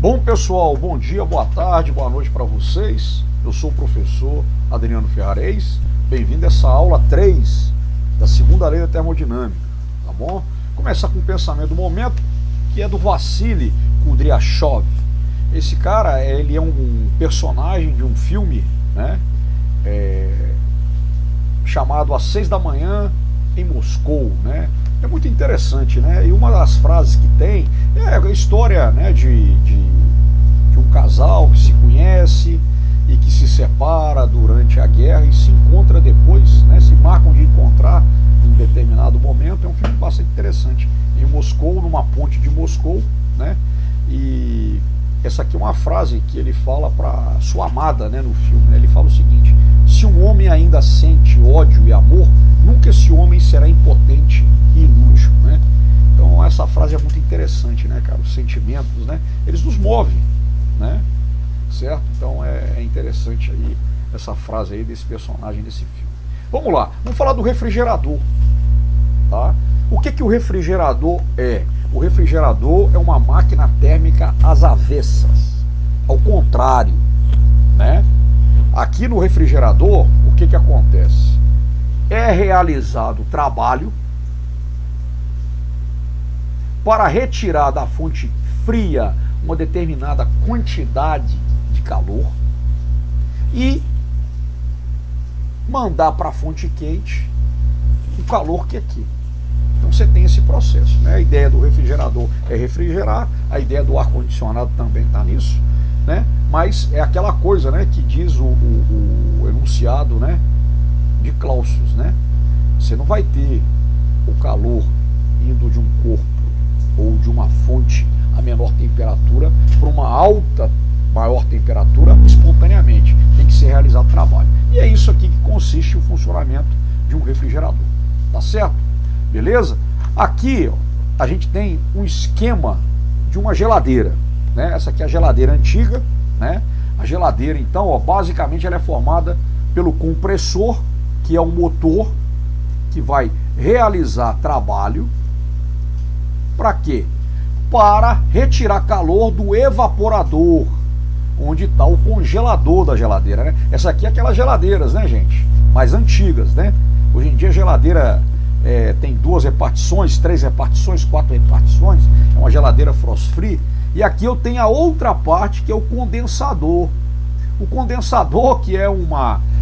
Bom, pessoal, bom dia, boa tarde, boa noite para vocês. Eu sou o professor Adriano Ferrarez. Bem-vindo a essa aula 3 da segunda lei da termodinâmica, tá bom? Começar com o pensamento do momento, que é do Vassili Kudryashov. Esse cara, ele é um personagem de um filme, né? Chamado Às 6 da manhã em Moscou, né? É muito interessante, né? E uma das frases que tem é a história, né, de um casal que se conhece e que se separa durante a guerra e se encontra depois, né? Se marcam de encontrar em um determinado momento. É um filme bastante interessante. Em Moscou, numa ponte de Moscou, né? E essa aqui é uma frase que ele fala para sua amada, né, no filme, né? Ele fala o seguinte: se um homem ainda sente ódio e amor, nunca esse homem será impotente e inútil, né? Então essa frase é muito interessante, né, cara? Os sentimentos, né, eles nos movem, né? Certo? Então é interessante aí essa frase aí desse personagem desse filme. Vamos lá, vamos falar do refrigerador, tá? O que o refrigerador é? O refrigerador é uma máquina térmica às avessas, ao contrário, né? Aqui no refrigerador, o que acontece? É realizado trabalho para retirar da fonte fria uma determinada quantidade de calor e mandar para a fonte quente o calor que é aqui. Então você tem esse processo, né? A ideia do refrigerador é refrigerar, a ideia do ar-condicionado também está nisso, né? Mas é aquela coisa, né, que diz o enunciado, né, de Clausius, né? Você não vai ter o calor indo de um corpo ou de uma fonte a menor temperatura para uma maior temperatura espontaneamente. Tem que ser realizado trabalho. E é isso aqui que consiste o funcionamento de um refrigerador. Tá certo? Beleza? Aqui, ó, a gente tem um esquema de uma geladeira, né? Essa aqui é a geladeira antiga, né? A geladeira, então, ó, basicamente ela é formada pelo compressor, que é um motor que vai realizar trabalho. Para quê? Para retirar calor do evaporador, onde está o congelador da geladeira, né? Essa aqui é aquelas geladeiras, né, gente? Mais antigas, né? Hoje em dia a geladeira tem 2 repartições, 3 repartições, 4 repartições. É uma geladeira frost free. E aqui eu tenho a outra parte, que é o condensador. O condensador, que é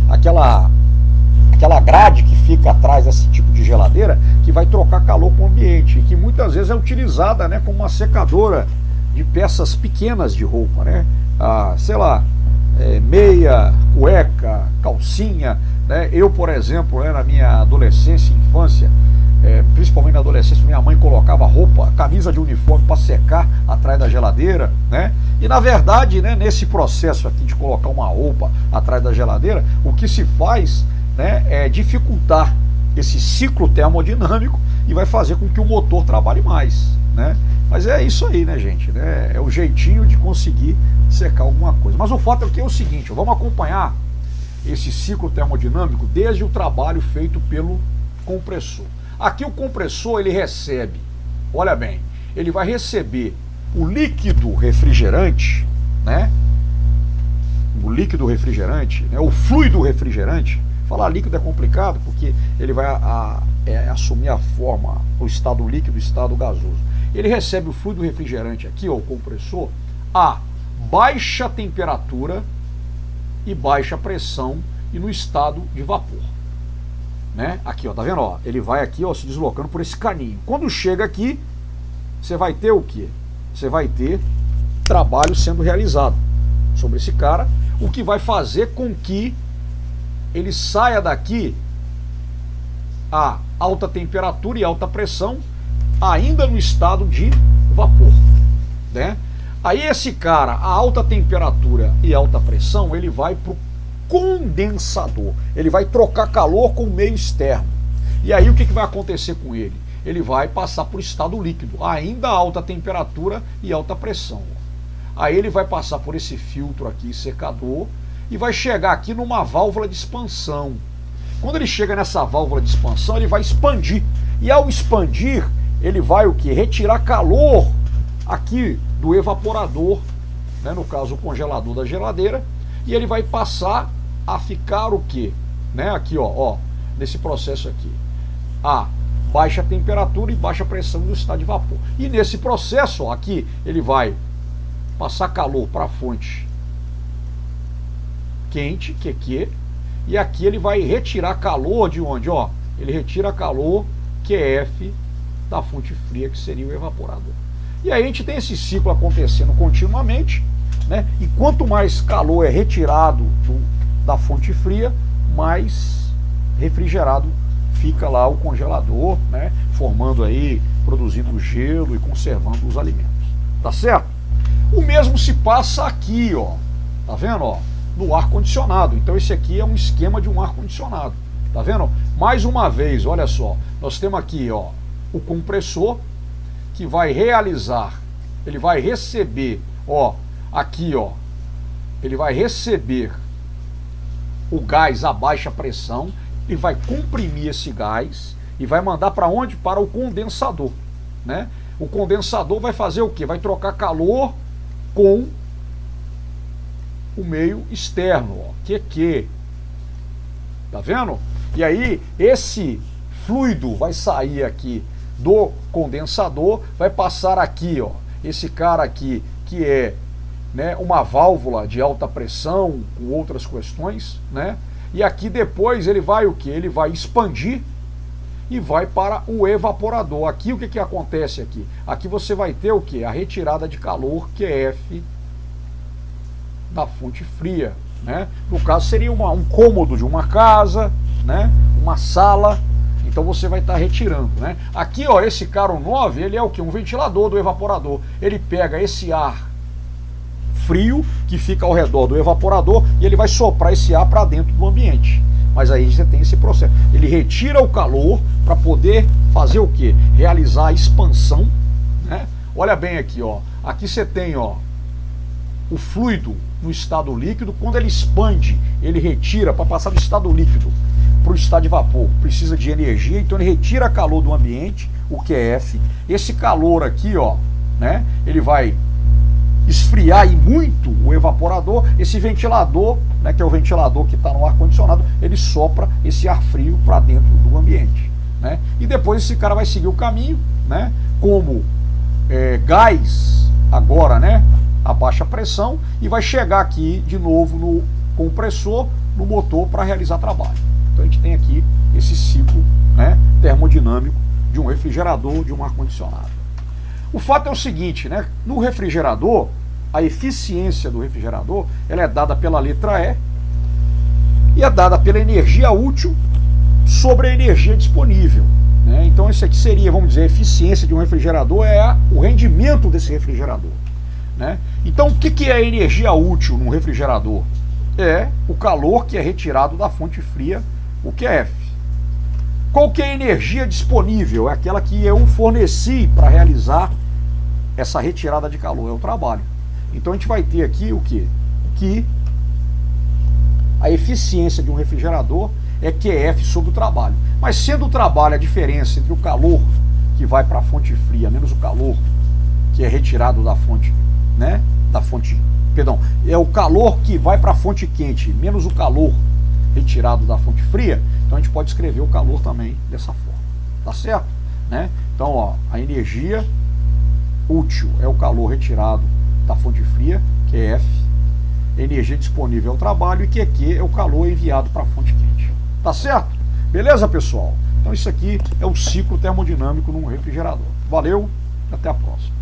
aquela grade que fica atrás desse tipo de geladeira, que vai trocar calor com o ambiente, e que muitas vezes é utilizada, né, como uma secadora de peças pequenas de roupa, né? Sei lá, meia, cueca, calcinha, né? Eu, por exemplo, né, na minha adolescência e infância, principalmente na adolescência, minha mãe colocava roupa, camisa de uniforme para secar atrás da geladeira, né? E na verdade, né, nesse processo aqui de colocar uma roupa atrás da geladeira, o que se faz, né, é dificultar esse ciclo termodinâmico e vai fazer com que o motor trabalhe mais, né? Mas é isso aí, né, gente, né? É o jeitinho de conseguir secar alguma coisa. Mas o fato é que é o seguinte, vamos acompanhar esse ciclo termodinâmico desde o trabalho feito pelo compressor. Aqui o compressor, ele recebe, olha bem, ele vai receber o líquido refrigerante, né? O líquido refrigerante, né? O fluido refrigerante. Falar líquido é complicado porque ele vai assumir a forma, o estado líquido, o estado gasoso. Ele recebe o fluido refrigerante aqui, ó, o compressor, a baixa temperatura e baixa pressão e no estado de vapor, né? Aqui, ó, tá vendo, ó? Ele vai aqui, ó, se deslocando por esse caninho. Quando chega aqui, você vai ter o quê? Você vai ter trabalho sendo realizado sobre esse cara, o que vai fazer com que ele saia daqui a alta temperatura e alta pressão, ainda no estado de vapor, né? Aí esse cara, a alta temperatura e alta pressão, ele vai para o condensador, ele vai trocar calor com o meio externo. E aí o que vai acontecer com ele? Ele vai passar por estado líquido, ainda a alta temperatura e alta pressão. Aí ele vai passar por esse filtro aqui, secador, e vai chegar aqui numa válvula de expansão. Quando ele chega nessa válvula de expansão, ele vai expandir. E ao expandir, ele vai o quê? Retirar calor aqui do evaporador né, no caso o congelador da geladeira, e ele vai passar a ficar o quê? Né, aqui, ó, nesse processo aqui, a baixa temperatura e baixa pressão do estado de vapor. E nesse processo, ó, aqui, ele vai passar calor para a fonte quente, que aqui, e aqui ele vai retirar calor de onde? Ó, ele retira calor QF da fonte fria, que seria o evaporador. E aí a gente tem esse ciclo acontecendo continuamente, né? E quanto mais calor é retirado da fonte fria, mais refrigerado fica lá o congelador, né? Formando aí, produzindo gelo e conservando os alimentos. Tá certo? O mesmo se passa aqui, ó. Tá vendo, ó? No ar-condicionado. Então esse aqui é um esquema de um ar-condicionado. Tá vendo? Mais uma vez, olha só. Nós temos aqui, ó, o compressor que vai realizar, ele vai receber, ó, aqui, ó, ele vai receber o gás a baixa pressão e vai comprimir esse gás e vai mandar para onde? Para o condensador, né? O condensador vai fazer o quê? Vai trocar calor com o meio externo, ó, que tá vendo? E aí esse fluido vai sair aqui do condensador, vai passar aqui, ó, esse cara aqui que é, né, uma válvula de alta pressão com outras questões, né? E aqui depois ele vai o que? Ele vai expandir e vai para o evaporador. Aqui o que acontece aqui? Aqui você vai ter o que? A retirada de calor QF da fonte fria, né? No caso seria um cômodo de uma casa, né? Uma sala. Então você vai estar retirando, né? Aqui, ó, esse cara 9, ele é o que? Um ventilador do evaporador. Ele pega esse ar frio que fica ao redor do evaporador e ele vai soprar esse ar para dentro do ambiente. Mas aí você tem esse processo. Ele retira o calor para poder fazer o quê? Realizar a expansão, né? Olha bem aqui, ó. Aqui você tem, ó, o fluido no estado líquido. Quando ele expande, ele retira para passar do estado líquido para o estado de vapor. Precisa de energia, então ele retira calor do ambiente, o QF. Esse calor aqui, ó, né? Ele vai esfriar e muito o evaporador. Esse ventilador, né, que é o ventilador que está no ar-condicionado, ele sopra esse ar frio para dentro do ambiente, né? E depois esse cara vai seguir o caminho, né, como gás agora, né, a baixa pressão, e vai chegar aqui de novo no compressor, no motor, para realizar trabalho. Então a gente tem aqui esse ciclo, né, termodinâmico de um refrigerador, de um ar-condicionado. O fato é o seguinte, né? No refrigerador, a eficiência do refrigerador, ela é dada pela letra E e é dada pela energia útil sobre a energia disponível, né? Então isso aqui seria, vamos dizer, a eficiência de um refrigerador é o rendimento desse refrigerador, né? Então o que é a energia útil num refrigerador? É o calor que é retirado da fonte fria, o QF. Qual que é a energia disponível? É aquela que eu forneci para realizar essa retirada de calor, é o trabalho. Então a gente vai ter aqui o quê? Que a eficiência de um refrigerador é QF sobre o trabalho. Mas sendo o trabalho a diferença entre o calor que vai para a fonte fria menos o calor que é retirado da fonte, né? É o calor que vai para a fonte quente menos o calor retirado da fonte fria, então a gente pode escrever o calor também dessa forma, tá certo? Né? Então, ó, a energia útil é o calor retirado da fonte fria, QF, energia disponível é o trabalho, e QQ é o calor enviado para a fonte quente, tá certo? Beleza, pessoal? Então isso aqui é o ciclo termodinâmico num refrigerador. Valeu, até a próxima.